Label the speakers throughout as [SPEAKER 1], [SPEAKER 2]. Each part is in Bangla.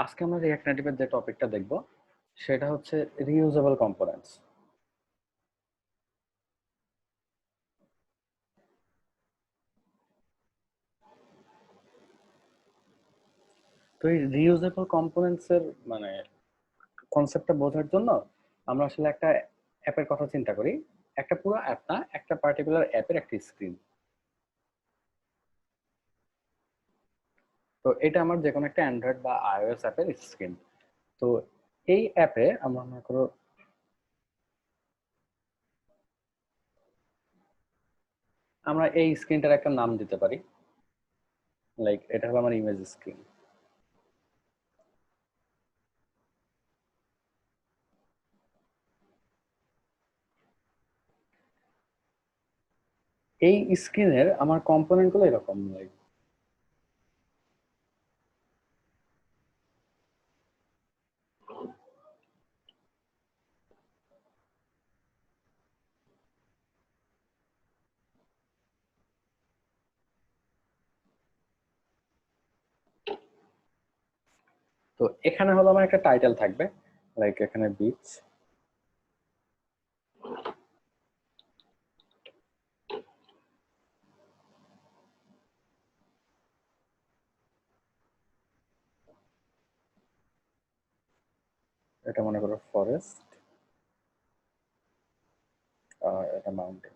[SPEAKER 1] আজকে আমরা রিঅ্যাক্ট নেটিভের যে টপিকটা দেখব সেটা হচ্ছে রিইউজেবল কম্পোনেন্টস। তো এই রিইউজেবল কম্পোনেন্টস এর মানে কনসেপ্টটা বোঝার জন্য আমরা আসলে একটা অ্যাপের কথা চিন্তা করি। একটা পুরো অ্যাপ না, একটা পার্টিকুলার অ্যাপের একটা স্ক্রিন। তো এটা আমার যে কোনো একটা অ্যান্ড্রয়েড বা আইওএস অ্যাপের স্ক্রিন। তো এই অ্যাপে আমরা মনে করো আমরা এই স্ক্রিনটার একটা নাম দিতে পারি, লাইক এটা হলো আমার ইমেজ স্ক্রিন। এই স্ক্রিনের আমার কম্পোনেন্ট গুলো এরকম, লাইক তো এখানে হলো আমার একটা টাইটেল থাকবে, লাইক এখানে বিচ। এটা মনে করো ফরেস্ট, এটা মাউন্টেন।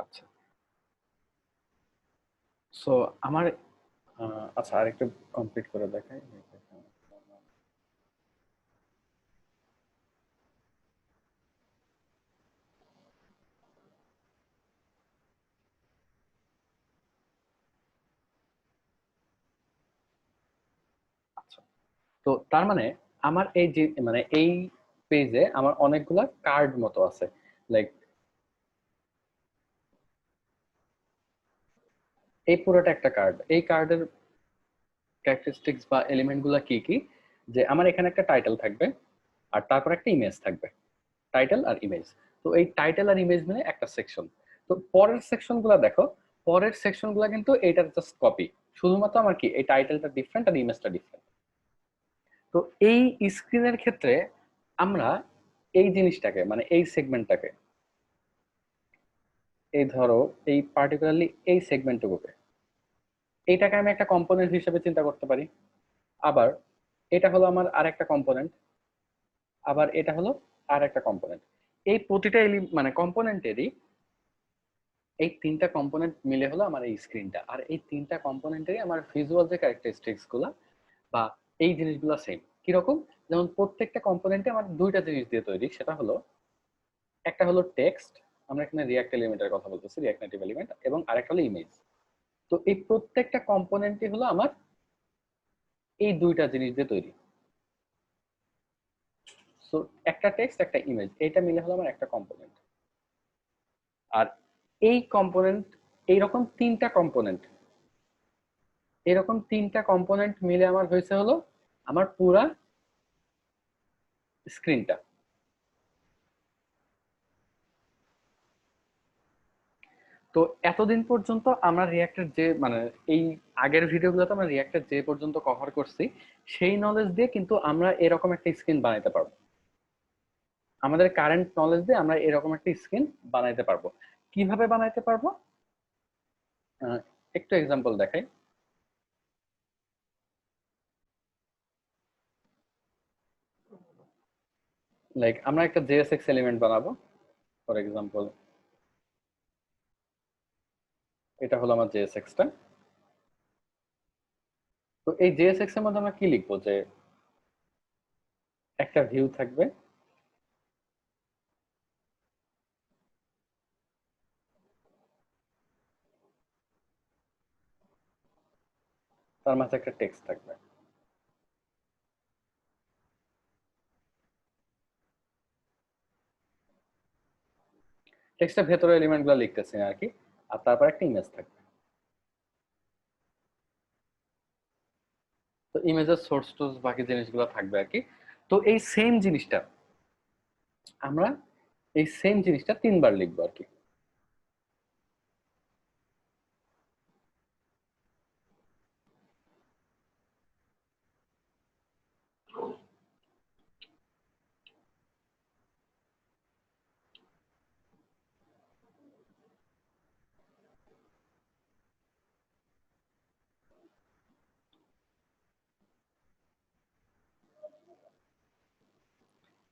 [SPEAKER 1] আচ্ছা, সো আমার আচ্ছা আরেকটু কমপ্লিট করে দেখাই। আচ্ছা, তো তার মানে আমার এই যে মানে এই পেজে আমার অনেকগুলা কার্ড মতো আছে, লাইক এই পুরোটা একটা কার্ড। এই কার্ডের ক্যারেক্টারিস্টিক্স বা এলিমেন্ট গুলা কি কি, যে আমার এখানে একটা টাইটেল থাকবে আর তারপর একটা ইমেজ থাকবে, টাইটেল আর ইমেজ। তো এই টাইটেল আর ইমেজ মিলে একটা সেকশন। তো পরের সেকশন গুলা দেখো, পরের সেকশন গুলা কিন্তু এইটার জাস্ট কপি, শুধুমাত্র আমার কি এই টাইটেলটা ডিফারেন্ট আর ইমেজটা ডিফারেন্ট। তো এই স্ক্রিনের ক্ষেত্রে আমরা এই জিনিসটাকে মানে এই সেগমেন্টটাকে, এই ধরো এই পার্টিকুলারলি এই সেগমেন্টটুকুকে, এইটাকে আমি একটা কম্পোনেন্ট হিসেবে চিন্তা করতে পারি। আবার এটা হলো আমার আর একটা কম্পোনেন্ট, আবার এটা হলো আর একটা কম্পোনেন্ট। এই প্রতিটা মানে কম্পোনেন্টেরই এই তিনটা কম্পোনেন্ট মিলে হলো আমার এই স্ক্রিনটা। আর এই তিনটা কম্পোনেন্টেরই আমার ভিজুয়াল যে ক্যারেক্টারিস্টিক্স গুলা বা এই জিনিসগুলো সেম। কিরকম? যেমন প্রত্যেকটা কম্পোনেন্টে আমার দুইটা জিনিস দিয়ে তৈরি, সেটা হলো একটা হলো টেক্সট, আমরা এখানে রিয়াক্ট এলিমেন্টের কথা বলতেছি, রিয়াক্ট নেটিভ এলিমেন্ট, এবং আরেকটা হলো ইমেজ। তো এই প্রত্যেকটা কম্পোনেন্টই হলো আমার এই দুইটা জিনিস দিয়ে তৈরি। সো একটা টেক্সট একটা ইমেজ, এটা মিলে হলো আমার একটা কম্পোনেন্ট। আর এই কম্পোনেন্ট, এইরকম তিনটা কম্পোনেন্ট, এরকম তিনটা কম্পোনেন্ট মিলে আমার হয়েছে হলো আমার পুরা স্ক্রিনটা। তো এতদিন পর্যন্ত আমরা রিয়াক্টের যে মানে এই আগের ভিডিওগুলোতে আমরা রিয়াক্টের যে পর্যন্ত কভার করছি, সেই নলেজ দিয়ে কিন্তু আমরা এরকম একটা স্ক্রিন বানাইতে পারবো। আমাদের কারেন্ট নলেজ দিয়ে আমরা এরকম একটা স্ক্রিন বানাইতে পারবো। কিভাবে বানাইতে পারবো একটু এক্সাম্পল দেখাই। লাইক আমরা একটা জেএসএক্স এলিমেন্ট বানাবো, ফর এক্সাম্পল এটা হলো আমার জেএসএক্সটা। তো এই জেএসএক্স এর মধ্যে আমরা কি লিখবো, যে একটা ভিউ থাকবে, তার মাঝে একটা টেক্সট থাকবে। টেক্সটের ভেতরে এলিমেন্ট গুলো লিখতেছি আর কি, আর তারপর একটা ইমেজ থাকবে। তো ইমেজের সোর্স টোর্স বাকি জিনিসগুলো থাকবে আর কি। তো এই সেম জিনিসটা আমরা এই সেম জিনিসটা তিনবার লিখবো আর কি।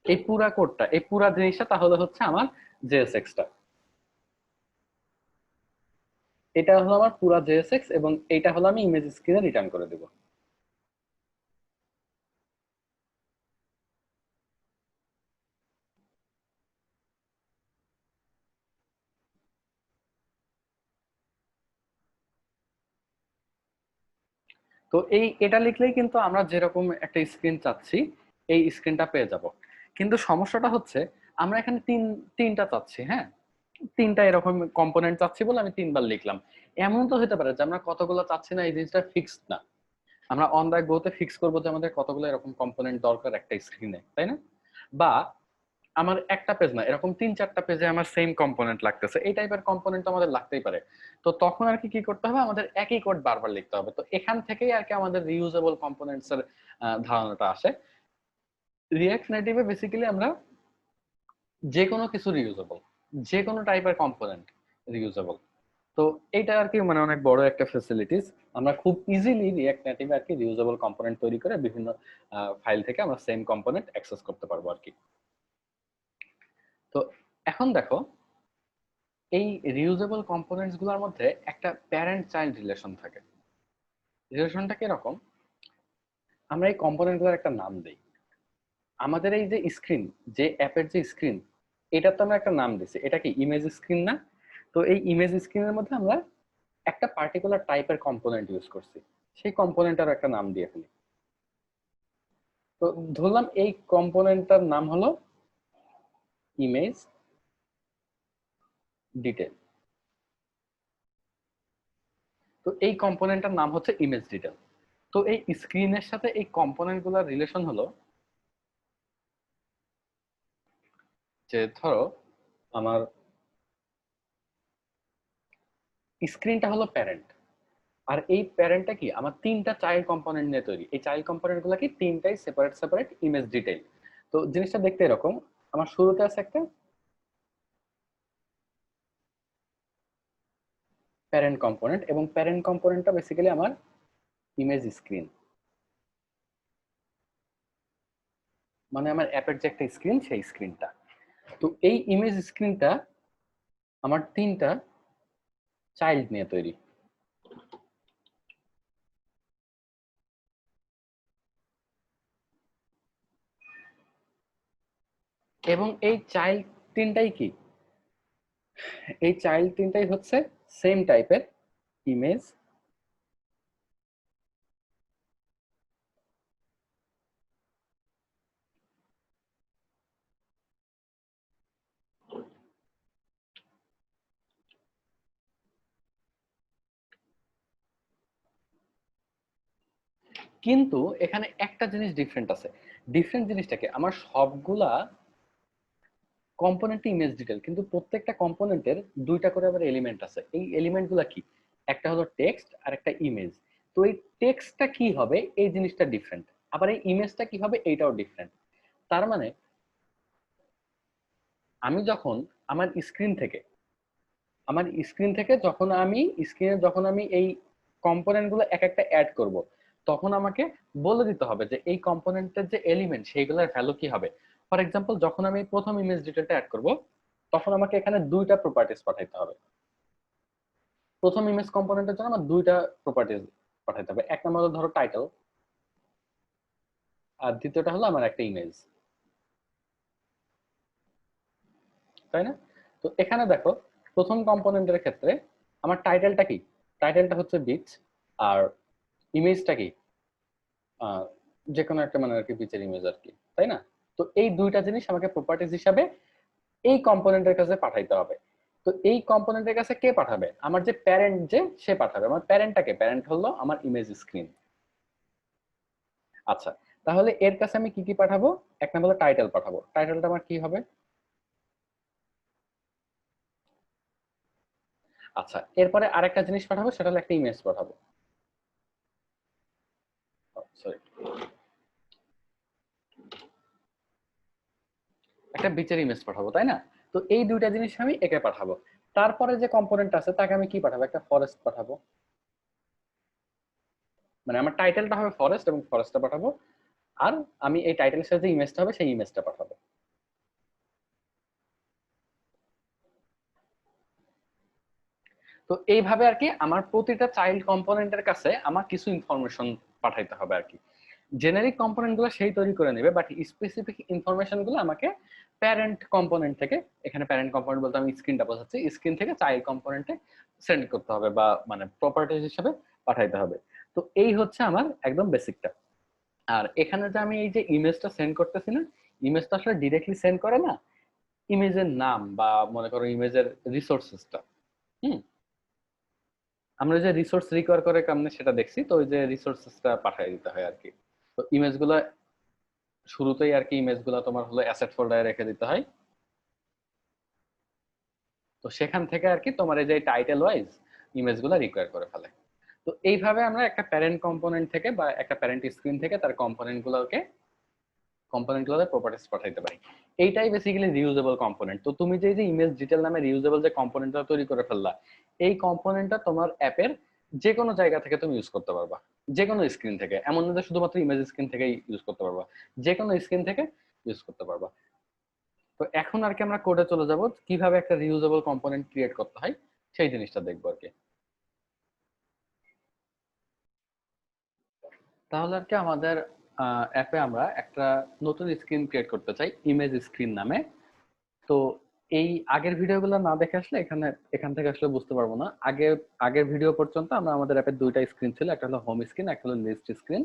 [SPEAKER 1] এই পুরা কোডটা, এই পুরা জিনিসটা তাহলে হচ্ছে আমার জেএসএক্সটা। এটা হলো আমার পুরা জেএসএক্স এবং এটা হলো আমি ইমেজ স্ক্রিনে রিটার্ন করে দেব। তো এটা লিখলেই কিন্তু আমরা যেরকম একটা স্ক্রিন চাচ্ছি এই স্ক্রিনটা পেয়ে যাব। কিন্তু সমস্যাটা হচ্ছে আমরা এখানে তিনটা চাচ্ছি, হ্যাঁ, তিনটা এরকম কম্পোনেন্ট চাচ্ছি বলে আমি তিনবার লিখলাম। এমন তো হতে পারে যে আমরা কতগুলো চাচ্ছি না এই জিনিসটা ফিক্সড না। আমরা অন দ্য গোতে ফিক্স করবো যে আমাদের কতগুলো এরকম কম্পোনেন্ট দরকার একটা স্ক্রিনে, তাই না? বা আমার একটা পেজ না, এরকম 3-4টা পেজে আমার সেম কম্পোনেন্ট লাগতেছে, এই টাইপের কম্পোনেন্ট আমাদের লাগতেই পারে। তো তখন আর কি কি করতে হবে, আমাদের একই কোড বারবার লিখতে হবে। তো এখান থেকেই আর কি আমাদের রিউজেবল কম্পোনেন্টস এর ধারণাটা আসে। রিঅ্যাক্ট নেটিভে বেসিক্যালি আমরা যে কোনো কিছু রিউজেবল, যে কোনো টাইপের কম্পোনেন্ট রিউজেবল। তো এইটা আর কি মানে অনেক বড় একটা ফ্যাসিলিটিস। আমরা খুব ইজিলি রিঅ্যাক্ট নেটিভে আর কি রিউজেবল কম্পোনেন্ট তৈরি করে বিভিন্ন ফাইল থেকে আমরা সেম কম্পোনেন্ট অ্যাক্সেস করতে পারবো আর কি। তো এখন দেখো, এই রিউজেবল কম্পোনেন্টস গুলোর মধ্যে একটা প্যারেন্ট চাইল্ড রিলেশন থাকে। রিলেশনটা কিরকম, আমরা এই কম্পোনেন্ট গুলোর একটা নাম দেই। আমাদের এই যে স্ক্রিন, যে অ্যাপের যে স্ক্রিন, এটা তো আমরা একটা নাম দিছি, এটা কি ইমেজ স্ক্রিন না? তো এই ইমেজ স্ক্রিনের মধ্যে আমরা একটা পার্টিকুলার টাইপের কম্পোনেন্ট ইউজ করছি, সেই কম্পোনেন্টের একটা নাম দিয়ে ফেলি। তো ধরলাম এই কম্পোনেন্টটার নাম হলো ইমেজ ডিটেল। তো এই কম্পোনেন্টটার নাম হচ্ছে ইমেজ ডিটেল। তো এই স্ক্রিনের সাথে এই কম্পোনেন্ট গুলোর রিলেশন হলো যে ধরো আমার স্ক্রিনটা হলো প্যারেন্ট, আর এই প্যারেন্টটা কি আমার তিনটা চাইল্ড কম্পোনেন্ট নিয়ে তৈরি। এই চাইল্ড কম্পোনেন্ট গুলো কি তিনটাই সেপারেট সেপারেট ইমেজ ডিটেল। তো জিনিসটা দেখতে এরকম, আমার শুরুতে আছে একটা প্যারেন্ট কম্পোনেন্ট এবং প্যারেন্ট কম্পোনেন্টটা বেসিক্যালি আমার ইমেজ স্ক্রিন, মানে আমার অ্যাপের যে একটা স্ক্রিন সেই স্ক্রিনটা। তো এই ইমেজ স্ক্রিনটা আমার তিনটা চাইল্ড নিয়ে তৈরি, এবং এই চাইল্ড তিনটাই কি, এই চাইল্ড তিনটাই হচ্ছে সেম টাইপের ইমেজ কিন্তু এখানে একটা জিনিস ডিফারেন্ট আছে। ডিফারেন্ট জিনিসটাকে আমার সবগুলা কম্পোনেন্ট ইমেজ ডিটেল, কিন্তু প্রত্যেকটা কম্পোনেন্টের দুইটা করে আবার এলিমেন্ট আছে। এই এলিমেন্ট গুলা কি, একটা হলো টেক্সট আর একটা ইমেজ। তো এই টেক্সটটা কি হবে এই জিনিসটা ডিফারেন্ট, আবার এই ইমেজটা কি হবে এইটাও ডিফারেন্ট। তার মানে আমি যখন আমার স্ক্রিন থেকে, আমার স্ক্রিন থেকে যখন আমি স্ক্রিনে যখন আমি এই কম্পোনেন্ট গুলো এক একটা অ্যাড করব, তখন আমাকে বলে দিতে হবে যে এই কম্পোনেন্টের যে এলিমেন্ট সেইগুলোর ভ্যালু কি হবে। ফর এক্সাম্পল, যখন আমি প্রথম ইমেজ ডিটেলটা অ্যাড করব, তখন আমাকে এখানে দুইটা প্রপার্টিজ পাঠাইতে হবে। প্রথম ইমেজ কম্পোনেন্টের জন্য আমার দুইটা প্রপার্টিজ পাঠাইতে হবে। এক নম্বর হলো ধরো টাইটেল, আর দ্বিতীয়টা হলো আমার একটা ইমেজ, তাই না? তো এখানে দেখো, প্রথম কম্পোনেন্টের ক্ষেত্রে আমার টাইটেলটা কি, টাইটেলটা হচ্ছে বিচ, আর ইমেজটা কি, যে কোনো একটা মানে আর কি বিচের ইমেজ আর কি, তাই না? তো এই দুইটা জিনিস আমাকে প্রপার্টিজ হিসাবে এই কম্পোনেন্টের কাছে পাঠাইতে হবে। তো এই কম্পোনেন্টের কাছে কে পাঠাবে, আমার যে প্যারেন্ট, যে সে পাঠাবে। আমার প্যারেন্টটাকে, প্যারেন্ট হলো আমার ইমেজ স্ক্রিন। আচ্ছা, তাহলে এর কাছে আমি কি কি পাঠাবো, এক নম্বর টাইটেল পাঠাবো। টাইটেলটা আমার কি হবে, আচ্ছা এরপরে আরেকটা জিনিস পাঠাবো, সেটা হলো একটা ইমেজ পাঠাবো। সরি, একটা বিচের ইমেজ পাঠাবো, তাই না? তো এই দুইটা জিনিস আমি একে পাঠাবো। তারপরে যে কম্পোনেন্ট আছে তাকে আমি কি পাঠাবো, একটা ফরেস্ট পাঠাবো। মানে আমার টাইটেলটা হবে ফরেস্ট এবং ফরেস্টটা পাঠাবো, আর আমি এই টাইটেলের সাথে যে ইমেজটা হবে সেই ইমেজটা পাঠাবো। তো এইভাবে আর কি আমার প্রতিটা চাইল্ড কম্পোনেন্টের কাছে আমার কিছু ইনফরমেশন পাঠাইতে হবে আর কি। জেনারিক কম্পোনেন্ট গুলো সেই তৈরি করে নেবে, বাট স্পেসিফিক ইনফরমেশন গুলো আমাকে প্যারেন্ট কম্পোনেন্ট থেকে, এখানে প্যারেন্ট কম্পোনেন্ট বলতে আমি স্ক্রিনটা বোঝাচ্ছি, স্ক্রিন থেকে চাইল্ড কম্পোনেন্টে সেন্ড করতে হবে বা মানে প্রপার্টিজ হিসেবে পাঠাইতে হবে। তো এই হচ্ছে আমার একদম বেসিকটা। আর এখানে যে আমি এই যে ইমেজটা সেন্ড করতেছি না, ইমেজটা আসলে ডিরেক্টলি সেন্ড করে না, ইমেজের নাম বা মনে করো ইমেজের রিসোর্সেসটা, হুম, আমরা যে রিসোর্স রিকোয়ার করে কেমনে সেটা দেখছি, তো ওই যে রিসোর্সেসটা পাঠিয়ে দিতে হয় আর কি। তো ইমেজগুলো শুরুতেই আর কি ইমেজগুলো তোমার হলো অ্যাসেট ফোল্ডারে রেখে দিতে হয়। তো সেখান থেকে আর কি তোমার এই যে টাইটেল ওয়াইজ ইমেজগুলো রিকোয়ার করে ফেলে। তো এইভাবে আমরা একটা প্যারেন্ট কম্পোনেন্ট থেকে বা একটা প্যারেন্ট স্ক্রিন থেকে তার কম্পোনেন্টগুলোকে প্রপার্টিজ পাঠাইতে পারি। এইটাই বেসিক্যালি রিউজেবল কম্পোনেন্ট। তো তুমি যে ইমেজ ডিটেল নামে রিউজেবল যে কম্পোনেন্টটা তৈরি করে ফেললা, এই কম্পোনেন্টটা তোমার অ্যাপের যে কোনো জায়গা থেকে তুমি ইউজ করতে পারবা, যে কোনো স্ক্রিন থেকে, এমন না যে শুধুমাত্র ইমেজ স্ক্রিন থেকেই ইউজ করতে পারবা, যে কোনো স্ক্রিন থেকে ইউজ করতে পারবা। তো এখন আর কি আমরা কোডে চলে যাব, কিভাবে একটা রিউজেবল কম্পোনেন্ট ক্রিয়েট করতে হয় সেই জিনিসটা দেখবো আর কি। তাহলে আর কি আমাদের অ্যাপে আমরা একটা নতুন স্ক্রিন ক্রিয়েট করতে চাই ইমেজ স্ক্রিন নামে। তো এই আগের ভিডিওগুলো না দেখে আসলে এখান থেকে আসলে বুঝতে পারবো না। আগের ভিডিও পর্যন্ত আমরা আমাদের অ্যাপের দুইটা স্ক্রিন ছিল, একটা হলো হোম স্ক্রিন, একটা হলো লিস্ট স্ক্রিন।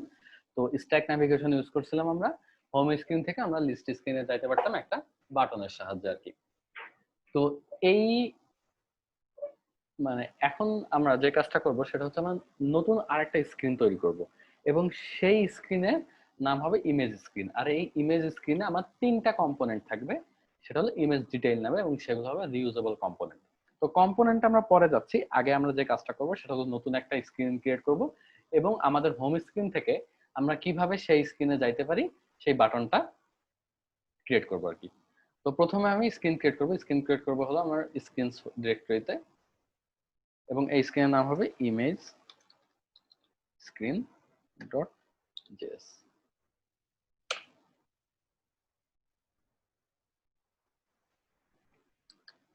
[SPEAKER 1] তো স্ট্যাক ন্যাভিগেশন ইউজ করছিলাম আমরা। হোম স্ক্রিন থেকে আমরা লিস্ট স্ক্রিনে যাইতে পারতাম একটা বাটনের সাহায্যে আর কি। তো এই মানে এখন আমরা যে কাজটা করব সেটা হচ্ছে আমরা নতুন আরেকটা স্ক্রিন তৈরি করব, এবং সেই স্ক্রিনের নাম হবে ইমেজ স্ক্রিন। আর এই ইমেজ স্ক্রিনে আমার তিনটা কম্পোনেন্ট থাকবে, সেটা হলো ইমেজ ডিটেইল নামে, এবং সেগুলো হবে রিউজেবল কম্পোনেন্ট। তো কম্পোনেন্ট আমরা পরে যাচ্ছি, আগে আমরা যে কাজটা করব সেটা হলো নতুন একটা স্ক্রিন ক্রিয়েট করব, এবং আমাদের হোম স্ক্রিন থেকে আমরা কিভাবে সেই স্ক্রিনে যাইতে পারি সেই বাটনটা ক্রিয়েট করব আর কি। তো প্রথমে আমি স্ক্রিন ক্রিয়েট করব হলো আমার স্ক্রিন ডিরেক্টরিতে, এবং এই স্ক্রিনের নাম হবে ইমেজ স্ক্রিন ডট জেএস।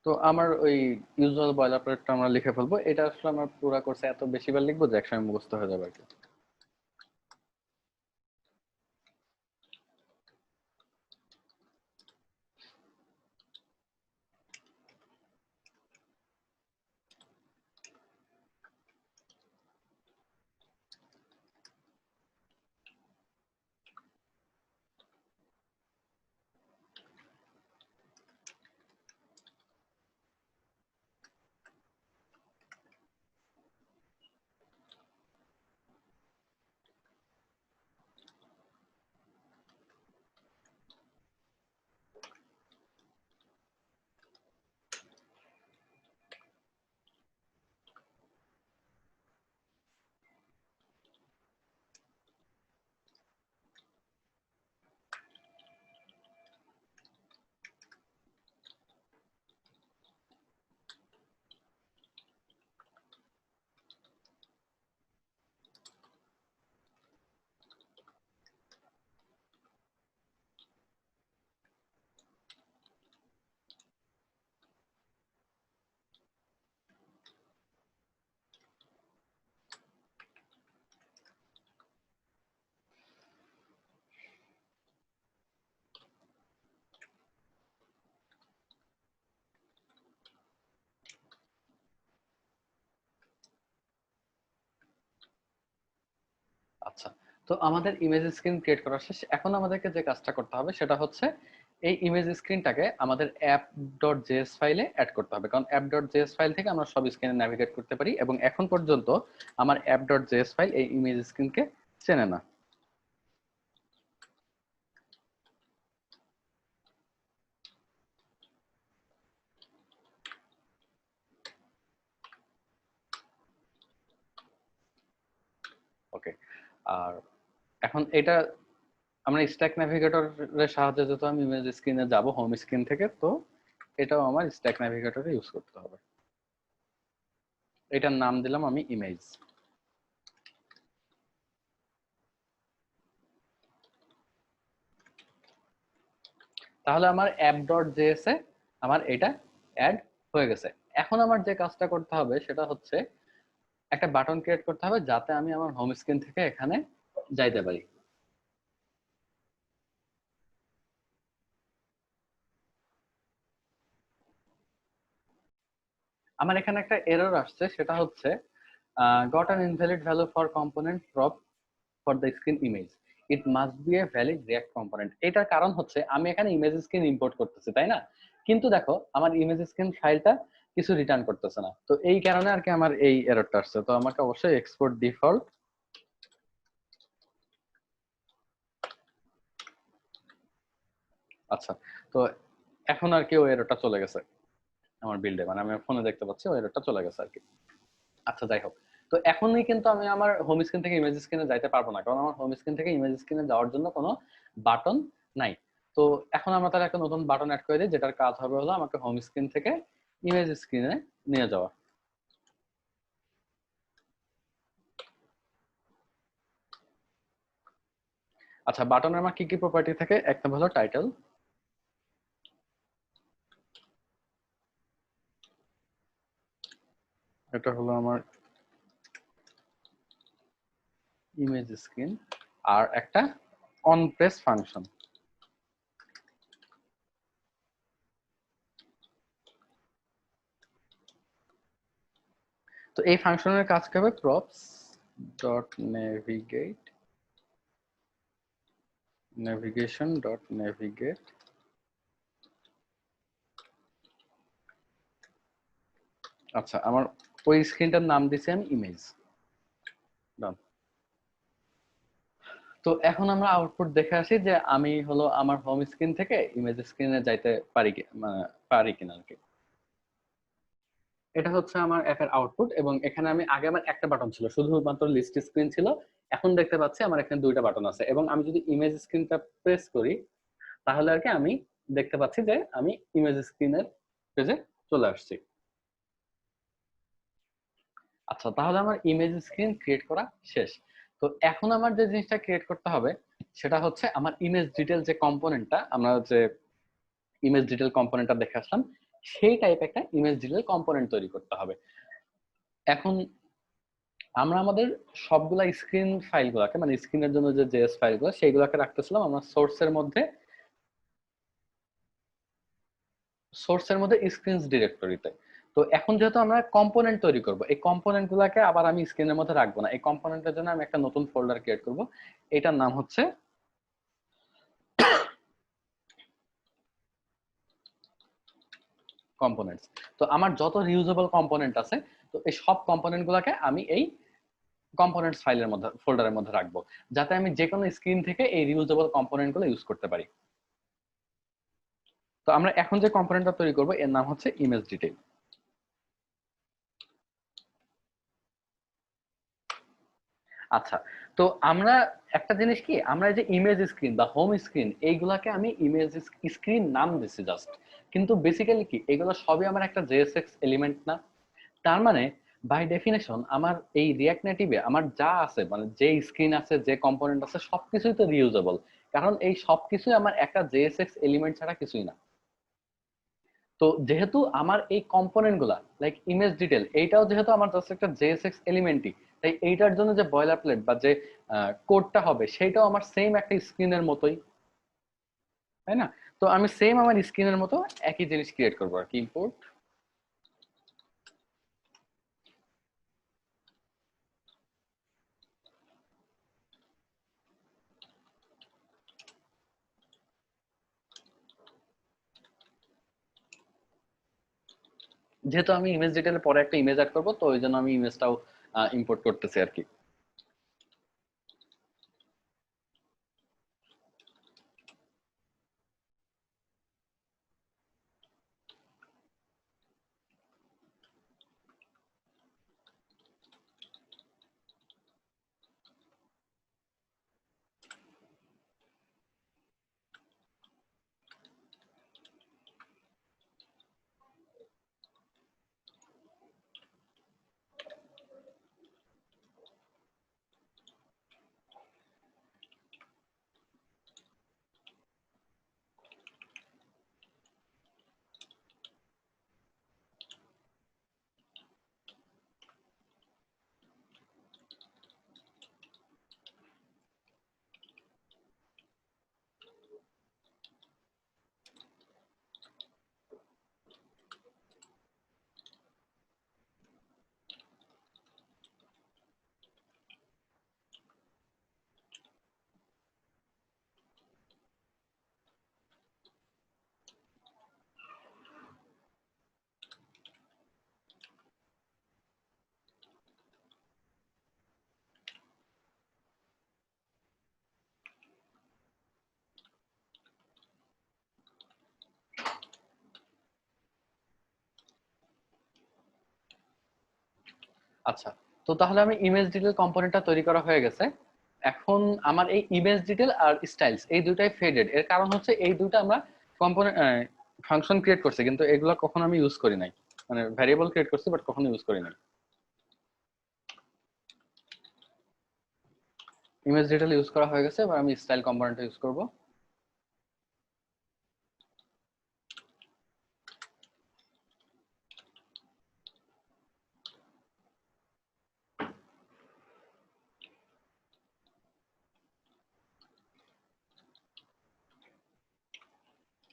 [SPEAKER 1] তো আমার ওই ইউজুয়াল বয়লারপ্লেটটা আমরা লিখে ফেলবো, এটা আসলে আমার পুরো কোর্সে এত বেশিবার লিখবো যে একসময় মুখস্থ হয়ে যাবে আর কি। আচ্ছা, তো আমাদের ইমেজ স্ক্রিন ক্রিয়েট করা শেষ। এখন আমাদেরকে যে কাজটা করতে হবে সেটা হচ্ছে এই ইমেজ স্ক্রিনটাকে আমাদের অ্যাপ ডট জেএস ফাইলে অ্যাড করতে হবে, কারণ অ্যাপ ডট জেএস ফাইল থেকে আমরা সব স্ক্রিনে ন্যাভিগেট করতে পারি, এবং এখন পর্যন্ত আমার অ্যাপ ডট জেএস ফাইল এই ইমেজ স্ক্রিনকে চেনে না। ওকে, আর এখন এটা আমরা স্ট্যাক ন্যাভিগেটরের সাহায্যে যেহেতু আমি ইমেজ স্ক্রিনে যাব হোম স্ক্রিন থেকে, তো এটাও আমার স্ট্যাক ন্যাভিগেটরে ইউজ করতে হবে। এটার নাম দিলাম আমি ইমেজ। তাহলে আমার অ্যাপ ডট জেএস এ আমার এটা অ্যাড হয়ে গেছে। এখন আমার যে কাজটা করতে হবে সেটা হচ্ছে একটা বাটন ক্রিয়েট করতে হবে যাতে আমি আমার হোম স্ক্রিন থেকে এখানে যাইতে পারি। আমার এখানে একটা এরর আসছে, সেটা হচ্ছে got an invalid value for component prop for the screen image, it must B a valid react component. এটার কারণ হচ্ছে আমি এখানে ইমেজ স্ক্রিন ইম্পোর্ট করতেছি, তাই না? কিন্তু দেখো আমার ইমেজ স্ক্রিন ফাইলটা কিছু রিটার্ন করতেছে না, তো এই কারণে আর কি আমার এই এররটা আসছে। তো আমাকে অবশ্যই এক্সপোর্ট ডিফল্ট। আচ্ছা, তো এখন আর কি ওই এররটা চলে গেছে আমার বিল্ডে, মানে আমি ফোনে দেখতে পাচ্ছি ওই এররটা চলে গেছে আর কি। আচ্ছা, যাই হোক, তো এখনই কিন্তু আমি আমার হোম স্ক্রিন থেকে ইমেজ স্ক্রিনে যাইতে পারবো না, কারণ আমার হোম স্ক্রিন থেকে ইমেজ স্ক্রিনে যাওয়ার জন্য কোনো বাটন নাই। তো এখন আমরা তাহলে একটা নতুন বাটন অ্যাড করে দিই, যেটার কাজ হবে হলো আমাকে হোম স্ক্রিন থেকে ইমেজ স্ক্রিনে নিয়ে যাওয়া। আচ্ছা, বাটনের আমার কি কি প্রপার্টি থাকে? একটা হলো টাইটেল, এটা হলো আমার ইমেজ স্ক্রিন, আর একটা অন প্রেস ফাংশন। তো এই ফাংশনের কাজ কি হবে? Props dot navigate, navigation dot navigate. আচ্ছা, আমার ওই স্ক্রিনটার নাম দিছি আমি ইমেজ। ডান। তো এখন আমরা আউটপুট দেখে আসি যে আমি হলো আমার হোম স্ক্রিন থেকে ইমেজ স্ক্রিনে যাইতে পারি কি, মানে পারি কিনা আর কি। এটা হচ্ছে আমার অ্যাপের আউটপুট, এবং এখানে আমি আগে আমার একটা বাটন ছিল, শুধুমাত্র লিস্ট স্ক্রিন ছিল। এখন দেখতে পাচ্ছি আমার এখানে দুইটা বাটন আছে, এবং আমি যদি ইমেজ স্ক্রিনটা প্রেস করি তাহলে আর কি আমি দেখতে পাচ্ছি যে আমি ইমেজ স্ক্রিনের পেজে চলে আসছি। আচ্ছা, তাহলে আমার ইমেজ স্ক্রিন ক্রিয়েট করা শেষ। তো এখন আমার যে জিনিসটা ক্রিয়েট করতে হবে সেটা হচ্ছে আমার ইমেজ ডিটেল যে কম্পোনেন্টটা, আমরা যে ইমেজ ডিটেল কম্পোনেন্টটা দেখে আসলাম, সেই টাইপ একটা ইমেজ ডিটেল কম্পোনেন্ট তৈরি করতে হবে। এখন আমরা আমাদের সবগুলা স্ক্রিন ফাইলগুলোকে, মানে স্ক্রিনের জন্য যে জেএস ফাইলগুলো সেইগুলোকে রাখতেছিলাম আমরা সোর্সের মধ্যে স্ক্রিনস ডিরেক্টরিতে। তো এখন যেহেতু আমরা কম্পোনেন্ট তৈরি করব, এই কম্পোনেন্ট গুলাকে আবার আমি স্ক্রিনের মধ্যে রাখবো না, এই কম্পোনেন্টের জন্য আমি একটা নতুন ফোল্ডার ক্রিয়েট করব, এটার নাম হচ্ছে কম্পোনেন্টস। তো আমার যত রিউজেবল কম্পোনেন্ট আছে, তো এই সব কম্পোনেন্ট গুলাকে আমি এই কম্পোনেন্টস ফাইলের মধ্যে, ফোল্ডারের মধ্যে রাখবো, যাতে আমি যে কোনো স্ক্রিন থেকে এই রিউজেবল কম্পোনেন্ট গুলো ইউজ করতে পারি। তো আমরা এখন যে কম্পোনেন্টটা তৈরি করব এর নাম হচ্ছে ইমেজ ডিটেইল। আচ্ছা, তো আমরা একটা জিনিস কি, আমরা এই যে ইমেজ স্ক্রিন বা হোম স্ক্রিন এইগুলাকে আমি ইমেজ স্ক্রিন নাম দিচ্ছি জাস্ট, কিন্তু বেসিক্যালি কি এগুলো সবই আমার একটা জেএসএক্স এলিমেন্ট না? তার মানে বাই ডেফিনেশন আমার এই রিঅ্যাক্ট নেটিভে আমার যা আছে, মানে যে স্ক্রিন আছে, যে কম্পোনেন্ট আছে, সবকিছুই তো রিউজেবল, কারণ এই সবকিছুই আমার একটা জেএসএক্স এলিমেন্ট ছাড়া কিছুই না। তো যেহেতু আমার এই কম্পোনেন্ট গুলা লাইক ইমেজ ডিটেল, এইটাও যেহেতু আমার জাস্ট একটা জেএসএক্স এলিমেন্টই, তাই এইটার জন্য যে বয়লার প্লেট বা যে কোডটা হবে সেটাও আমার সেম একটা স্ক্রিনের মতোই, তাই না? তো আমি সেম আমার স্ক্রিনের মতো একই জিনিস ক্রিয়েট করবো আর কি, ইম্পোর্ট। যেহেতু আমি ইমেজ ডিটেলের পরে একটা ইমেজ অ্যাড করবো, তো ওই জন্য আমি ইমেজটাও ইম্পোর্ট করতেছি আর কি। আচ্ছা, তো তাহলে আমি ইমেজ ডিটেল কম্পোনেন্টটা তৈরি করা হয়ে গেছে। এখন আমার এই ইমেজ ডিটেল আর স্টাইলস এই দুটাই ফেডেড, এর কারণ হচ্ছে এই দুটো আমরা কম্পোনেন্ট ফাংশন ক্রিয়েট করছি, কিন্তু এগুলো কখনো আমি ইউজ করি নাই, মানে ভ্যারিয়েবল ক্রিয়েট করছি বাট কখনো ইউজ করি নাই। ইমেজ ডিটেল ইউজ করা হয়ে গেছে, এবার আমি স্টাইল কম্পোনেন্ট ইউজ করব।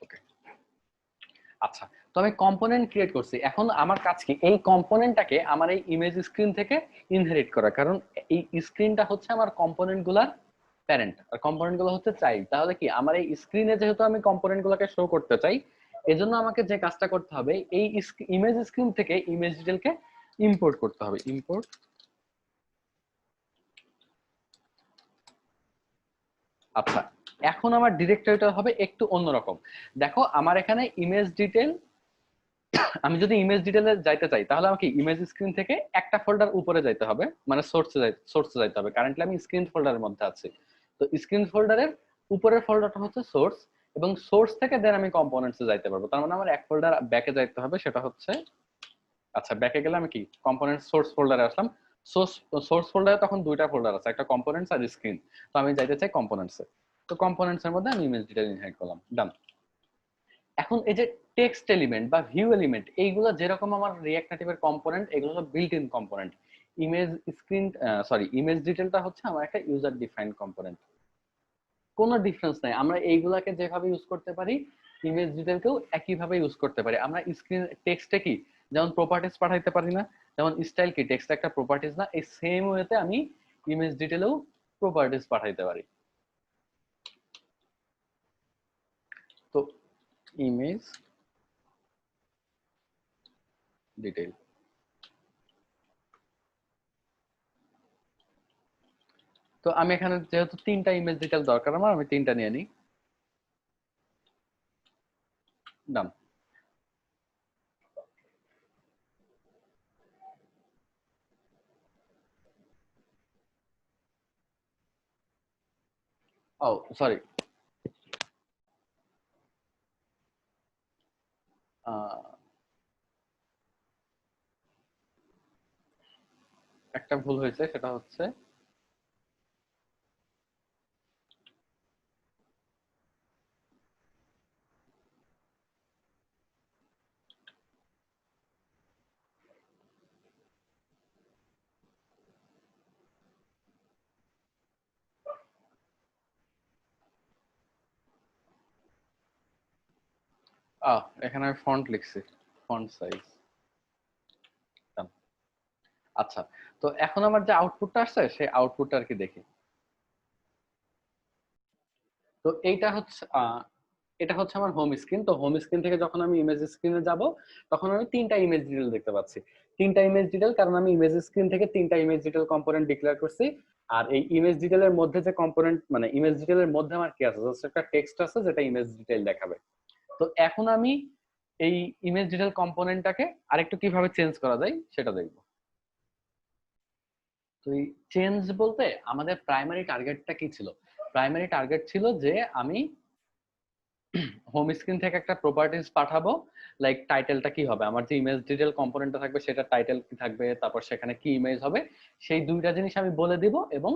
[SPEAKER 1] ওকে, আচ্ছা, তো আমি কম্পোনেন্ট ক্রিয়েট করছি, এখন আমার কাজ কি এই কম্পোনেন্টটাকে আমার এই ইমেজ স্ক্রিন থেকে ইনহেরিট করা, কারণ এই স্ক্রিনটা হচ্ছে আমার কম্পোনেন্ট গুলার প্যারেন্ট আর কম্পোনেন্ট গুলো হচ্ছে চাইল্ড। তাহলে কি আমার এই স্ক্রিনে যেহেতু আমি কম্পোনেন্ট গুলোকে শো করতে চাই, এজন্য আমাকে যে কাজটা করতে হবে এই ইমেজ স্ক্রিন থেকে ইমেজ ডিটেলকে ইম্পোর্ট করতে হবে। ইম্পোর্ট, আচ্ছা, এখন আমার ডিরেক্টরিটা হবে একটু অন্যরকম। দেখো আমার এখানে ইমেজ ডিটেল, আমি যদি ইমেজ ডিটেলে যাইতে চাই তাহলে আমাকে ইমেজ স্ক্রিন থেকে একটা ফোল্ডার উপরে যাইতে হবে, মানে সোর্সে যাইতে হবে। কারেন্টলি আমি স্ক্রিন ফোল্ডারের মধ্যে আছি, তো স্ক্রিন ফোল্ডারের উপরের ফোল্ডারটা হচ্ছে সোর্স, এবং সোর্স থেকে দেন আমি কম্পোনেন্টসে যাইতে পারবো। তার মানে আমার এক ফোল্ডার ব্যাকে যাইতে হবে, সেটা হচ্ছে, আচ্ছা ব্যাকে গেলে আমি কি কম্পোনেন্ট সোর্স ফোল্ডারে আসলাম। সোর্স সোর্স ফোল্ডারে তখন দুইটা ফোল্ডার আছে, একটা কম্পোনেন্টস আর স্ক্রিন। তো আমি যাইতে চাই কম্পোনেন্টসে, তো কম্পোনেন্টস এর মধ্যে আমি ইমেজ ডিটেল ইনহেরিট করলাম, ডান। এখন এই যে টেক্সট এলিমেন্ট বা ভিউ এলিমেন্ট এইগুলো যেরকম আমার রিঅ্যাক্ট নেটিভের কম্পোনেন্ট, এগুলো হলো built in component. Image screen, sorry image ডিটেলটা হচ্ছে আমার একটা ইউজার ডিফাইন্ড কম্পোনেন্ট, কোনো ডিফারেন্স নাই। আমরা এইগুলাকে যেভাবে ইউজ করতে পারি ইমেজ ডিটেলকেও একইভাবে ইউজ করতে পারি। আমরা স্ক্রিন টেক্সটে কি যেমন প্রপার্টিজ পাঠাইতে পারি না, যেমন স্টাইল কি টেক্সট একটা প্রপার্টিজ না, এই সেম ওয়েতে আমি ইমেজ ডিটেলেও প্রপার্টিজ পাঠাইতে পারি। তো ইমেজ ডিটেল, তো আমি এখানে যেহেতু তিনটা ইমেজ ডিটেল দরকার আমার, আমি তিনটা নিয়ে নিই, ডান। ও সরি, একটা ভুল হয়েছে, সেটা হচ্ছে এখানে আমি ফন্ট লিখছি, ফন্ট সাইজ। আচ্ছা, তো এখন আমার যে আউটপুটটা আসছে সেই আউটপুটটা আর কি দেখি। তো এইটা হচ্ছে এটা হচ্ছে আমার হোম স্ক্রিন। তো হোম স্ক্রিন থেকে যখন আমি ইমেজ স্ক্রিনে যাব তখন আমি তিনটা ইমেজ ডিটেল দেখতে পাচ্ছি। তিনটা ইমেজ ডিটেল, কারণ আমি ইমেজ স্ক্রিন থেকে তিনটা ইমেজ ডিটেল কম্পোনেন্ট ডিক্লেয়ার করছি। আর এই ইমেজ ডিটেলের মধ্যে যে কম্পোনেন্ট, মানে ইমেজ ডিটেলের মধ্যে আমার কি আছে, জাস্ট একটা টেক্সট আছে যেটা ইমেজ ডিটেল দেখাবে। তো এখন আমি এই ইমেজ ডিটেল কম্পোনেন্টটাকে আরেকটু কিভাবে চেঞ্জ করা যায় সেটা দেখবো। তো এই চেঞ্জ বলতে আমাদের প্রাইমারি টার্গেটটা কি ছিল? প্রাইমারি টার্গেট ছিল যে আমি হোম স্ক্রিন থেকে একটা প্রপার্টিজ পাঠাবো, লাইক টাইটেলটা কি হবে, আমার যে ইমেজ ডিটেল কম্পোনেন্টটা থাকবে সেটা টাইটেল কি থাকবে, তারপর সেখানে কি ইমেজ হবে, সেই দুইটা জিনিস আমি বলে দিব, এবং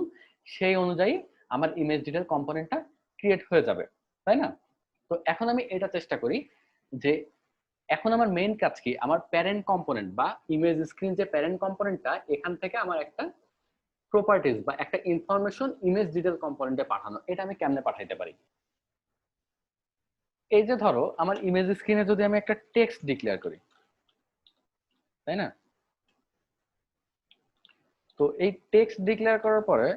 [SPEAKER 1] সেই অনুযায়ী আমার ইমেজ ডিটেল কম্পোনেন্টটা ক্রিয়েট হয়ে যাবে, তাই না? তো এখন আমি এটা চেষ্টা করি যে এখন আমার মেইন কাজ কি, আমার প্যারেন্ট কম্পোনেন্ট বা ইমেজ স্ক্রিন যে প্যারেন্ট কম্পোনেন্টটা, এখান থেকে আমার একটা প্রপার্টিজ বা একটা ইনফরমেশন ইমেজ ডিটেল কম্পোনেন্টে পাঠানো, এটা আমি কেমনে পাঠাইতে পারি? এই যে ধরো আমার ইমেজ স্ক্রিনে যদি আমি একটা টেক্সট ডিক্লেয়ার করি, তাই না? তো এই টেক্সট ডিক্লেয়ার করার পরে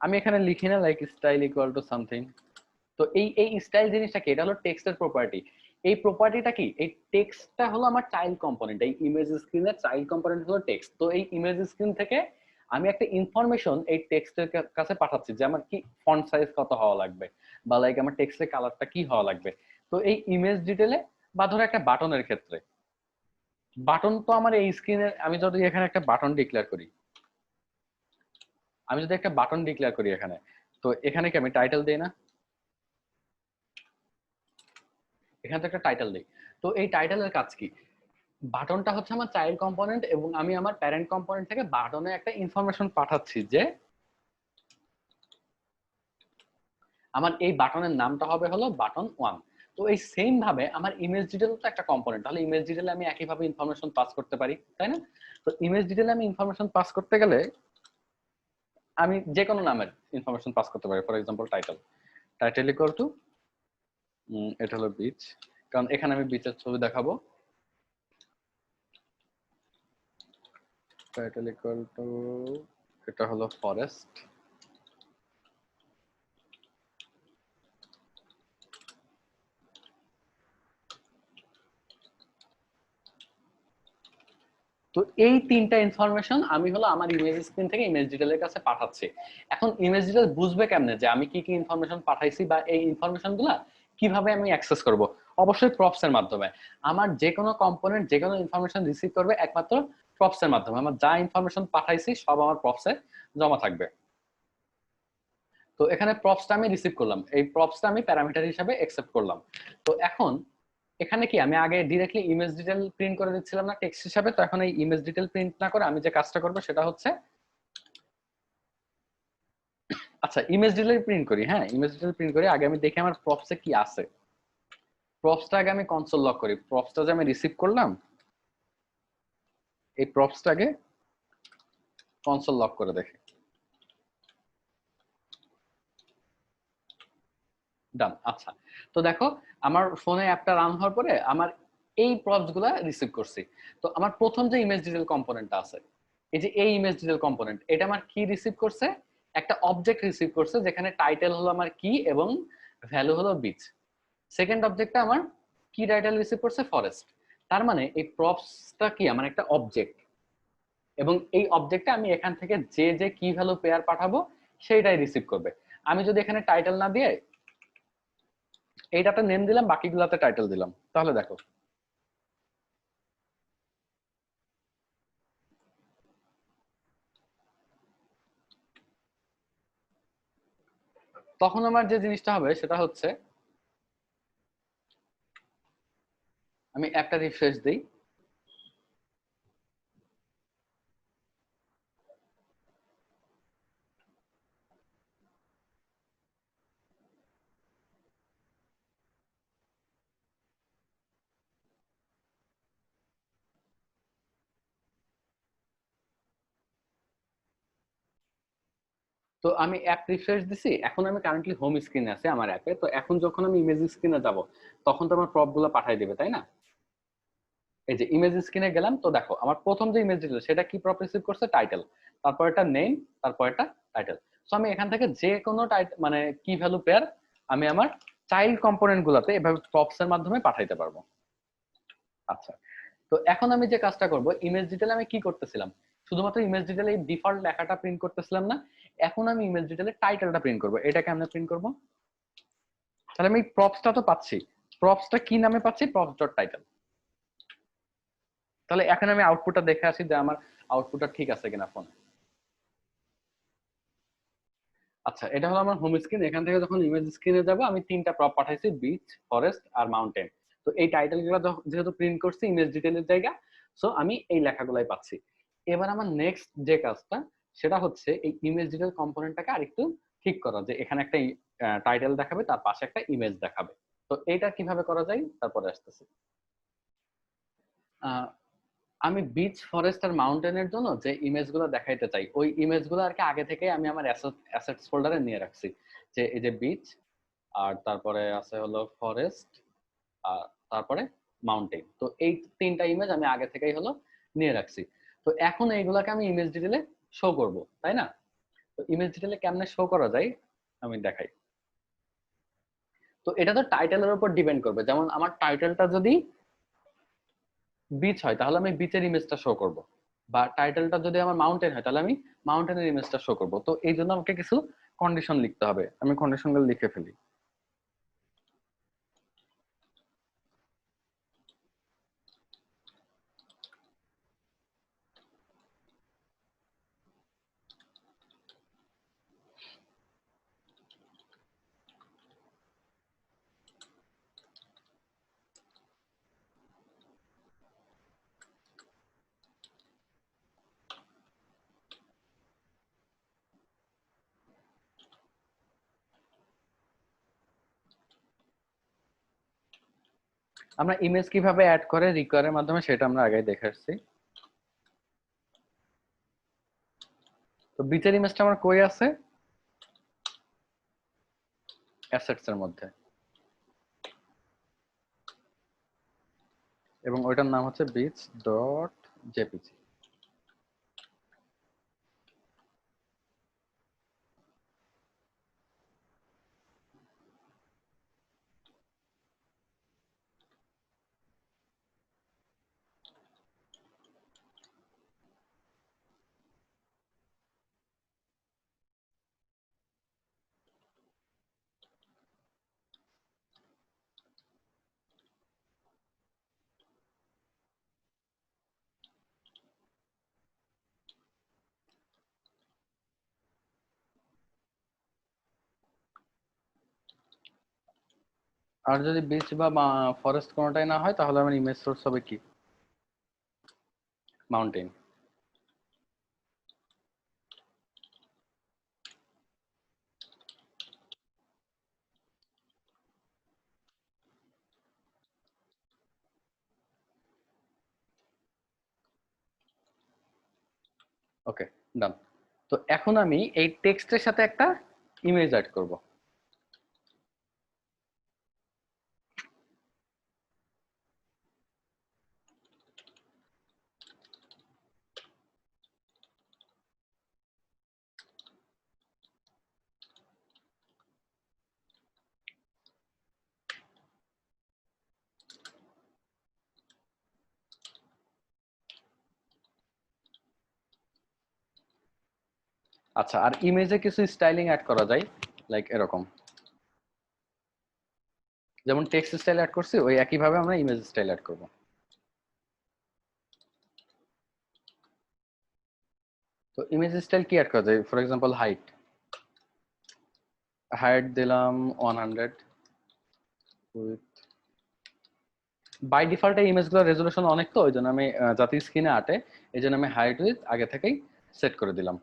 [SPEAKER 1] আমি এখানে লিখি না like style equal to something. তো এই এই স্টাইল জিনিসটা কি, এটা হলো টেক্সটের প্রপার্টি। এই প্রপার্টিটা কি, এই টেক্সটটা হলো আমার চাইল্ড কম্পোনেন্ট, এই ইমেজ স্ক্রিনের চাইল্ড কম্পোনেন্ট হলো টেক্সট। তো এই ইমেজ স্ক্রিন থেকে আমি একটা ইনফরমেশন এই টেক্সটের কাছে পাঠাচ্ছি যে আমার কি ফন্ট সাইজ কত হওয়া লাগবে, বা লাইক আমার টেক্সটের কালারটা কি হওয়া লাগবে। তো এই ইমেজ ডিটেলে বা ধরো একটা বাটনের ক্ষেত্রে বাটন তো আমার এই স্ক্রিনে, আমি যদি এখানে একটা বাটন ডিক্লেয়ার করি, এখানে, তো এখানে কি আমি টাইটেল দেই না? এখানে তো একটা টাইটেল দেই। তো এই টাইটেলের কাজ কি? বাটনটা হচ্ছে আমার চাইল্ড কম্পোনেন্ট এবং আমি আমার প্যারেন্ট কম্পোনেন্ট থেকে বাটনে একটা ইনফরমেশন পাঠাচ্ছি যে আমার এই বাটনের নামটা হবে হলো বাটন 1। তো এই সেম ভাবে আমার ইমেজ ডিটেল তো একটা কম্পোনেন্ট, তাহলে ইমেজ ডিটেলে আমি একইভাবে ইনফরমেশন পাস করতে পারি, তাই না? তো ইমেজ ডিটেলে আমি ইনফরমেশন পাস করতে গেলে আমি যে কোনো নামের ইনফরমেশন পাস করতে পারি। For example title equal to, এটা হলো বিচ, কারণ এখানে আমি বিচের ছবি দেখাবো। টাইটেল ইকুয়াল টু, এটা হলো ফরেস্ট। তো এই তিনটা ইনফরমেশন আমি হলো আমার ইমেজ স্ক্রিন থেকে ইমেজ ডিটেলের কাছে পাঠাচ্ছি। এখন ইমেজ ডিটেল বুঝবে কেমনে যে আমি কি কি ইনফরমেশন পাঠাইছি বা এই ইনফরমেশন গুলা কিভাবে আমি অ্যাক্সেস করব? অবশ্যই প্রপস এর মাধ্যমে। আমার যে কোনো কম্পোনেন্ট যে কোনো ইনফরমেশন রিসিভ করবে একমাত্র প্রপস এর মাধ্যমে। আমার যা ইনফরমেশন পাঠাইছি সব আমার প্রপস এ জমা থাকবে। তো এখানে প্রপসটা আমি রিসিভ করলাম, এই প্রপসটা আমি প্যারামিটার হিসেবে অ্যাকসেপ্ট করলাম। তো এখন এখানে কি আমি আগে ডিরেক্টলি ইমেজ ডিটেল প্রিন্ট করে দিচ্ছিলাম না টেক্সট হিসাবে? তো এখন এই ইমেজ ডিটেল প্রিন্ট না করে আমি যে কাজটা করব সেটা হচ্ছে, আচ্ছা ইমেজ ডিটেল প্রিন্ট করি, হ্যাঁ ইমেজ ডিটেল প্রিন্ট করি, আগে আমি দেখি আমার প্রপসে কি আছে। প্রপসটা আগে আমি কনসোল লক করি, প্রপসটা যে আমি রিসিভ করলাম এই প্রপসটাকে কনসোল লক করে দেখি। ডান। আচ্ছা, তো দেখো আমার ফোনে অ্যাপটা রান হওয়ার পরে আমার এই প্রপস গুলা রিসিভ করছি। তো আমার প্রথম যে ইমেজ ডিটেল কম্পোনেন্টটা আছে, এই যে এই ইমেজ ডিটেল কম্পোনেন্ট, এটা আমার কি রিসিভ করছে? একটা অবজেক্ট রিসিভ করছে যেখানে টাইটেল হলো আমার কি এবং ভ্যালু হলো বিচ। সেকেন্ড অবজেক্টটা আমার কি টাইটেল রিসিভ করছে? ফরেস্ট। তার মানে এই প্রপসটা কি আমার একটা অবজেক্ট, এবং এই অবজেক্টে আমি এখান থেকে যে যে কি ভ্যালু পেয়ার পাঠাবো সেইটাই রিসিভ করবে। আমি যদি এখানে টাইটেল না দিয়ে এইটাতে নেম দিলাম, বাকিগুলাতে টাইটেল দিলাম, তাহলে দেখো তখন আমার যে জিনিসটা হবে সেটা হচ্ছে, আমি অ্যাপটা রিফ্রেশ দিই। তো আমি অ্যাপ রিফ্রেশ দিছি, এখন আমি কারেন্টলি হোম স্ক্রিনে আছি আমার অ্যাপে। তো এখন যখন আমি ইমেজ স্ক্রিনে যাব তখন তো আমার প্রপ গুলো পাঠাই দেবে, তাই না? এই যে ইমেজ স্ক্রিনে গেলাম, তো দেখো আমার প্রথম যে ইমেজ দিল সেটা কি প্রপ রিসিভ করছে? টাইটেল, তারপর একটা নেম, তারপর একটা টাইটেল। সো আমি এখান থেকে যে কোনো মানে কি ভ্যালু পেয়ার আমি আমার চাইল্ড কম্পোনেন্ট গুলাতে এভাবে প্রপস এর মাধ্যমে পাঠাইতে পারবো। আচ্ছা, তো এখন আমি যে কাজটা করব, ইমেজ ডিটেলে আমি কি করতেছিলাম? শুধুমাত্র ইমেজ ডিটেলে এই ডিফল্ট লেখাটা প্রিন্ট করতেছিলাম না, এখন আমি ইমেজ ডিটেলে টাইটেলটা প্রিন্ট করব। এটাকে আমরা প্রিন্ট করব। তাহলে আমি প্রপসটা তো পাচ্ছি, প্রপসটা কি নামে পাচ্ছি? Props dot title. তাহলে এখন আমি আউটপুটটা দেখে আসি যে আমার আউটপুটটা ঠিক আছে কিনা ফোনে। আচ্ছা, এটা হলো আমার হোম স্ক্রিন। এখান থেকে যখন ইমেজ স্ক্রিনে যাব আমি তিনটা প্রপ পাঠাইছি, বিচ, ফরেস্ট আর মাউন্টেন। তো এই টাইটেল গুলো যেহেতু প্রিন্ট করছি ইমেজ ডিটেলের জায়গা, সো আমি এই লেখাগুলাই পাচ্ছি। এবার আমার নেক্সট যে কাজটা সেটা হচ্ছে এই ইমেজ ডিটেল কম্পোনেন্টটাকে আরেকটু ঠিক করা, যে এখানে একটা টাইটেল দেখাবে, তার পাশে একটা ইমেজ দেখাবে। তো এইটা কিভাবে করা যায় তারপরে আসতেছি। আমি বিচ, ফরেস্ট আর মাউন্টেনের জন্য যে ইমেজ গুলো দেখাইতে চাই ওই ইমেজ গুলো আর কি আগে থেকে আমি আমার অ্যাসেটস ফোল্ডারে নিয়ে রাখছি। যে এই যে বিচ, আর তারপরে আছে হলো ফরেস্ট, আর তারপরে মাউন্টেন। তো এই তিনটা ইমেজ আমি আগে থেকেই হলো নিয়ে রাখছি। তো এখন এইগুলাকে আমি ইমেজ ডিটেলে শো করব, তাই না? তো ইমেজ ডিটেলে কেমনে শো করা যায় আমি দেখাই। তো এটা তো টাইটেলের উপর ডিপেন্ড করবে। যেমন আমার টাইটেলটা যদি বিচ হয় তাহলে আমি বিচের ইমেজটা শো করব, বা টাইটেলটা যদি আমার মাউন্টেন হয় তাহলে আমি মাউন্টেনের ইমেজটা শো করব। তো এই জন্য আমাকে কিছু কন্ডিশন লিখতে হবে, আমি কন্ডিশনগুলো লিখে ফেলি। আমরা ইমেজ কিভাবে অ্যাড করে রিকোয়ারের মাধ্যমে সেটা আমরা আগে দেখে আসছি। তো বিচের ইমেজটা আমার কই আছে, অ্যাসেটস এর মধ্যে, এবং ওইটার নাম হচ্ছে বিচ ডট জেপিজি। আর যদি বিচ বা ফরেস্ট কোনোটাই না হয় তাহলে আমার ইমেজ সোর্স হবে কি, মাউন্টেন। ওকে, ডান। তো এখন আমি এই টেক্সটের সাথে একটা ইমেজ অ্যাড করব। আচ্ছা, আর ইমেজে কিছু স্টাইলিং অ্যাড করা যায়, লাইক এরকম, যেমন টেক্সট স্টাইল অ্যাড করছি ওই একই ভাবে আমরা ইমেজ স্টাইল অ্যাড করব। তো ইমেজ স্টাইল কি অ্যাড করা যায়, ফর এক্সাম্পল হাইট, হাইট দিলাম 100 উইথ, বাই ডিফল্ট এই ইমেজগুলোর রেজোলিউশন অনেক, তো ওই জন্য আমি যাতে স্ক্রিনে আটে এই জন্য আমি হাইট উইথ আগে থেকেই সেট করে দিলাম।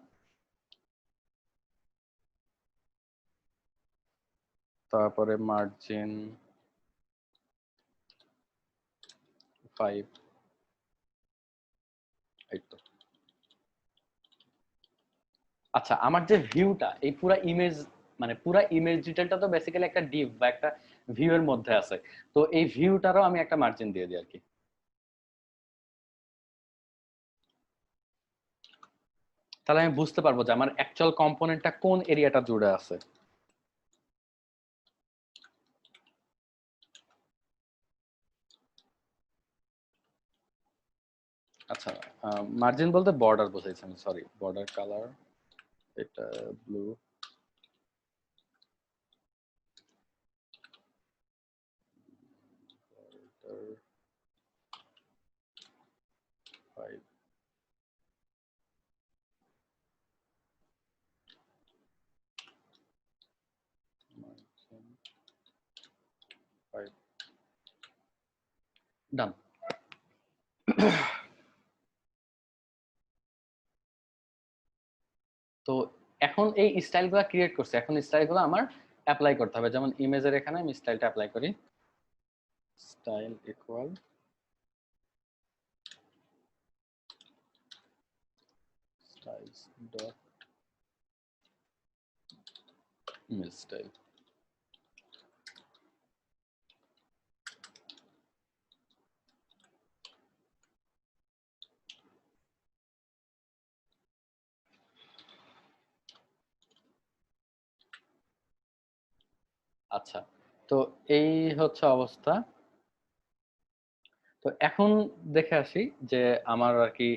[SPEAKER 1] তারপরে মার্জিন 5, এই তো। আচ্ছা, আমার যে ভিউটা এই পুরা ইমেজ, মানে পুরা ইমেজ ডিটেলটা তো বেসিক্যালি একটা ডিভ বা একটা ভিউ এর মধ্যে আছে। তো এই ভিউটারও আমি একটা মার্জিন দিয়ে দিই আর কি। তাহলে আমি বুঝতে পারবো যে আমার অ্যাকচুয়াল কম্পোনেন্টটা কোন এরিয়াটা জুড়ে আছে। আচ্ছা, মার্জিন বলতে বর্ডার বোঝাইছি আমি, সরি, বর্ডার কালার এটা ব্লু, ডান। তো এখন এই স্টাইলগুলো ক্রিয়েট করছে, এখন স্টাইলগুলো আমার অ্যাপ্লাই করতে হবে। যেমন ইমেজের এখানে আমি স্টাইলটা অ্যাপ্লাই করি, style equal styles dot image style. আচ্ছা, তো এই হচ্ছে অবস্থা। তো এখন দেখে আসি যে আমার আর কি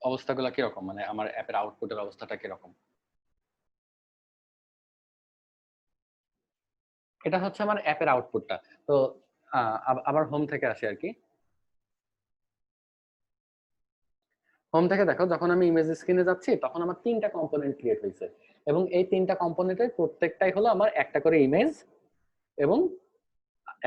[SPEAKER 1] অবস্থাগুলো কিরকম, মানে আমার অ্যাপের আউটপুটের অবস্থাটা কিরকম। এটা হচ্ছে আমার অ্যাপের আউটপুটটা। তো আবার হোম থেকে আসি আর কি। হোম থেকে দেখো, যখন আমি ইমেজ স্ক্রিনে যাচ্ছি তখন আমার তিনটা কম্পোনেন্ট ক্রিয়েট হয়েছে, এবং এই তিনটা কম্পোনেন্টের প্রত্যেকটাই হলো আমার একটা করে ইমেজ এবং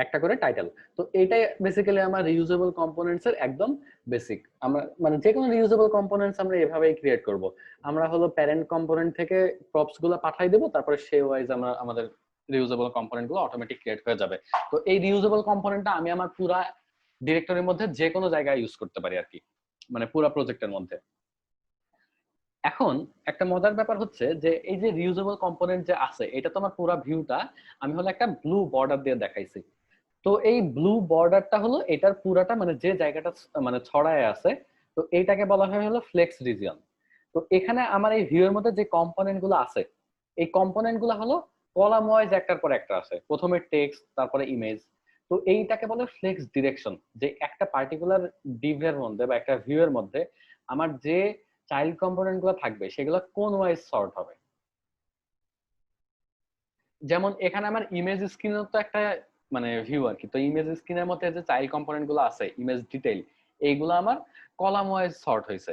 [SPEAKER 1] একটা করে টাইটেল। তো এইটাই বেসিক্যালি আমার রিউজেবল কম্পোনেন্টস এর একদম বেসিক। আমরা মানে যে কোনো রিউজেবল কম্পোনেন্টস আমরা এভাবেই ক্রিয়েট করব। আমরা হলো প্যারেন্ট কম্পোনেন্ট থেকে প্রপস গুলো পাঠাই দেবো, তারপরে সে ওয়াইজ আমরা আমাদের রিউজেবল কম্পোনেন্ট গুলো অটোমেটিক ক্রিয়েট হয়ে যাবে। তো এই রিউজেবল কম্পোনেন্টটা আমি আমার পুরা ডিরেক্টরির মধ্যে যে কোনো জায়গায় ইউজ করতে পারি আর কি, মানে পুরো প্রজেক্টের মধ্যে। এখন একটা মজার ব্যাপার হচ্ছে যে এই যে রিউজেবল কম্পোনেন্ট যে আছে, এটা তো আমার পুরো ভিউটা আমি হলো একটা ব্লু বর্ডার দিয়ে দেখাইছি। তো এই ব্লু বর্ডারটা হলো এটার পুরাটা মানে যে জায়গাটা মানে ছড়ায় আছে, তো এইটাকে বলা হয় হলো ফ্লেক্স রিজিয়ন। তো এখানে আমার এই ভিউ এর মধ্যে যে কম্পোনেন্ট গুলো আছে, এই কম্পোনেন্ট গুলো হলো কলাম ওয়াইজ একটার পর একটা আছে, প্রথমে টেক্সট তারপরে ইমেজ। তো এইটাকে বলে ফ্লেক্স ডিরেকশন, যে একটা পার্টিকুলার ডিভের মধ্যে বা একটা ভিউ এর মধ্যে আমার যে চাইল্ড কম্পোনেন্ট গুলো থাকবে সেগুলো কোন ওয়াইজ সর্ট হবে। যেমন এখানে আমার ইমেজ স্ক্রিনের তো একটা মানে ভিউ আর কি, তো ইমেজ স্ক্রিনের মধ্যে যে চাইল্ড কম্পোনেন্ট গুলো আছে, ইমেজ ডিটেইল, এইগুলো আমার কলাম ওয়াইজ সর্ট হয়েছে।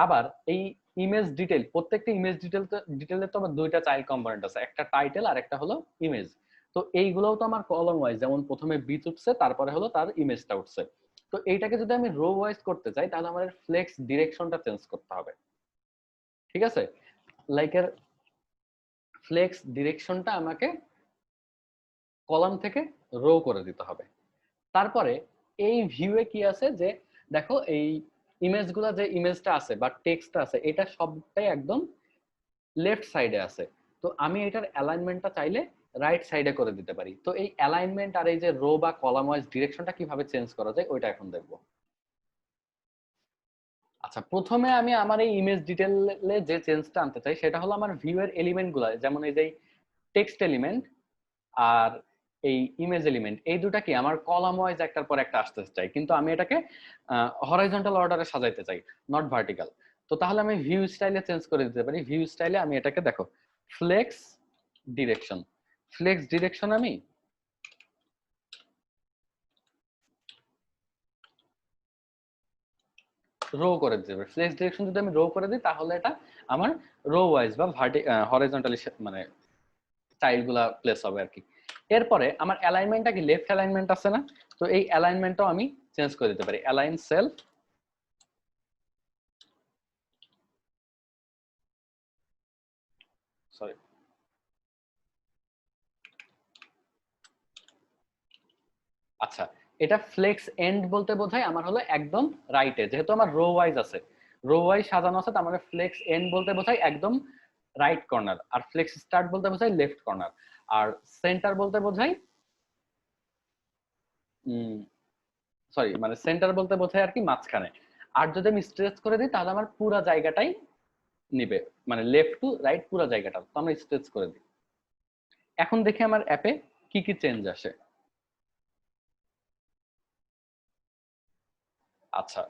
[SPEAKER 1] আবার এই ইমেজ ডিটেইল, প্রত্যেকটা ইমেজ ডিটেইলের তো আমার দুইটা চাইল্ড কম্পোনেন্ট আছে, একটা টাইটেল আর একটা হলো ইমেজ। তো এইগুলোও তো আমার কলাম ওয়াইজ, যেমন প্রথমে বিচ উঠছে তারপরে হলো তার ইমেজটা উঠছে। তো এইটাকে যদি আমি রো ওয়াইজ করতে চাই তাহলে আমার ফ্লেক্স ডিরেকশনটা চেঞ্জ করতে হবে। ঠিক আছে, লাইক এর ফ্লেক্স ডিরেকশনটা আমাকে কলাম থেকে রো করে দিতে হবে। তারপরে এই ভিউয়ে কি আছে যে দেখো এই ইমেজগুলো, যে ইমেজটা আছে বা টেক্সটটা আছে, এটা সবটাই একদম লেফট সাইডে আছে। তো আমি এটার অ্যালাইনমেন্টটা চাইলে রাইট সাইডে করে দিতে পারি। তো এই অ্যালাইনমেন্ট আর এই যে রো বা কলাম ওয়াইজ ডিরেকশনটা কিভাবে চেঞ্জ করা যায় ওইটা এখন দেখবো। আচ্ছা, প্রথমে আমি আমার এই ইমেজ ডিটেইলে যে চেঞ্জটা আনতে চাই সেটা হলো আমার ভিউ এর এলিমেন্ট গুলা, যেমন এই যে টেক্সট এলিমেন্ট আর এই ইমেজ এলিমেন্ট, এই দুটা কি আমার কলাম ওয়াইজ একটার পর একটা আসতে চাই, কিন্তু আমি এটাকে হরাইজন্টাল অর্ডারে সাজাইতে চাই, নট ভার্টিক্যাল। তো তাহলে আমি ভিউ স্টাইলে চেঞ্জ করে দিতে পারি। ভিউ স্টাইলে আমি এটাকে দেখো ফ্লেক্স ডিরেকশন, ফ্লেক্স ডিরেকশন আমি রো করে দিতে পারি। ফ্লেক্স ডিরেকশন যদি আমি রো করে দিই তাহলে এটা আমার রো ওয়াইজ বা হরাইজন্টালি মানে স্টাইল গুলা প্লেস হবে আর কি। এরপরে আমার অ্যালাইনমেন্টটা কি লেফট অ্যালাইনমেন্ট আছে না, তো এই অ্যালাইনমেন্টটাও আমি চেঞ্জ করে দিতে পারি। অ্যালাইন সেল, সরি, আচ্ছা, এটা ফ্লেক্স এন্ড বলতে বোঝায় আমার হলো একদম রাইটে, যেহেতু আমার রো ওয়াইজ আছে, রো ওয়াইজ সাজানো আছে, তার মানে ফ্লেক্স এন্ড বলতে বোঝায় একদম রাইট কর্নার, আর ফ্লেক্স স্টার্ট বলতে বোঝায় লেফট কর্নার, আর সেন্টার বলতে বোঝায় সরি মানে সেন্টার বলতে বোঝায় আর কি মাঝখানে। আর যদি আমি স্ট্রেচ করে দিই তাহলে আমার পুরো জায়গাটাই নিবে, মানে লেফট টু রাইট পুরো জায়গাটা, তো আমরা স্ট্রেচ করে দিই। এখন দেখি আমার অ্যাপে কি কি চেঞ্জ আসে। আচ্ছা,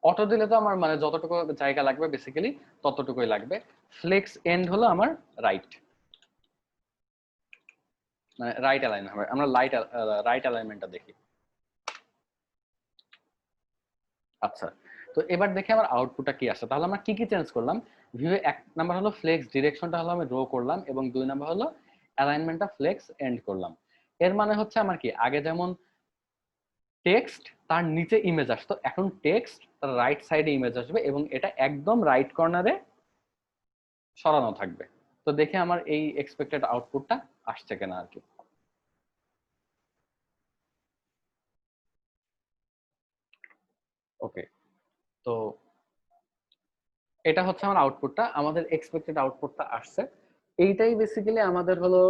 [SPEAKER 1] অটো দিলে তো আমার মানে যতটুকু জায়গা লাগবে বেসিক্যালি ততটুকুই লাগবে। ফ্লেক্স এন্ড হলো আমার রাইট, মানে রাইট অ্যালাইন হবে। আমরা রাইট অ্যালাইনমেন্টটা দেখি। আচ্ছা, তো এবার দেখি আমার আউটপুটটা কি আসে। তাহলে আমরা কি কি চেঞ্জ করলাম। ভিউ এক নাম্বার হলো ফ্লেক্স ডিরেকশনটা হলো আমি রো করলাম, এবং দুই নাম্বার হলো অ্যালাইনমেন্টটা ফ্লেক্স এন্ড করলাম। এর মানে হচ্ছে আমার কি আগে যেমন টেক্সট তার নিচে ইমেজ আসতো, এখন টেক্সট তার রাইট সাইডে ইমেজ আসবে এবং এটা একদম রাইট কর্নারে সরানো থাকবে। তো দেখে আমার এই এক্সপেক্টেড আউটপুটটা আসছে কিনা আর কি। ওকে, তো এটা হচ্ছে আমার আউটপুটটা, আমাদের এক্সপেক্টেড আউটপুটটা আসছে। এইটাই বেসিক্যালি আমাদের হলো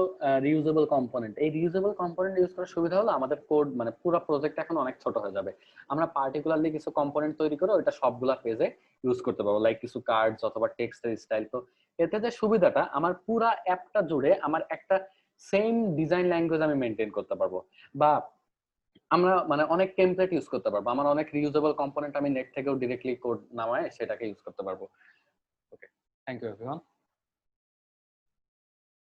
[SPEAKER 1] রিউজেবল কম্পোনেন্ট। এই রিউজেবল কম্পোনেন্ট ইউজ করার সুবিধা হলো আমাদের কোড মানে পুরো প্রজেক্ট এখন অনেক ছোট হয়ে যাবে। আমরা পার্টিকুলারলি কিছু কম্পোনেন্ট তৈরি করে ওইটা সবগুলা পেজে ইউজ করতে পারবো, লাইক কিছু কার্ডস অথবা টেক্সটের স্টাইল। তো এতে যে সুবিধাটা আমার পুরা অ্যাপটা জুড়ে আমার একটা সেম ডিজাইন ল্যাঙ্গুয়েজ আমি মেনটেন করতে পারবো, বা আমরা মানে অনেক টেমপ্লেট ইউজ করতে পারবো, আমার অনেক রিউজেবল কম্পোনেন্ট আমি নেট থেকেও ডিরেক্টলি কোড নামায় সেটাকে ইউজ করতে পারবো। ওকে, থ্যাংক ইউ এভরিওয়ান।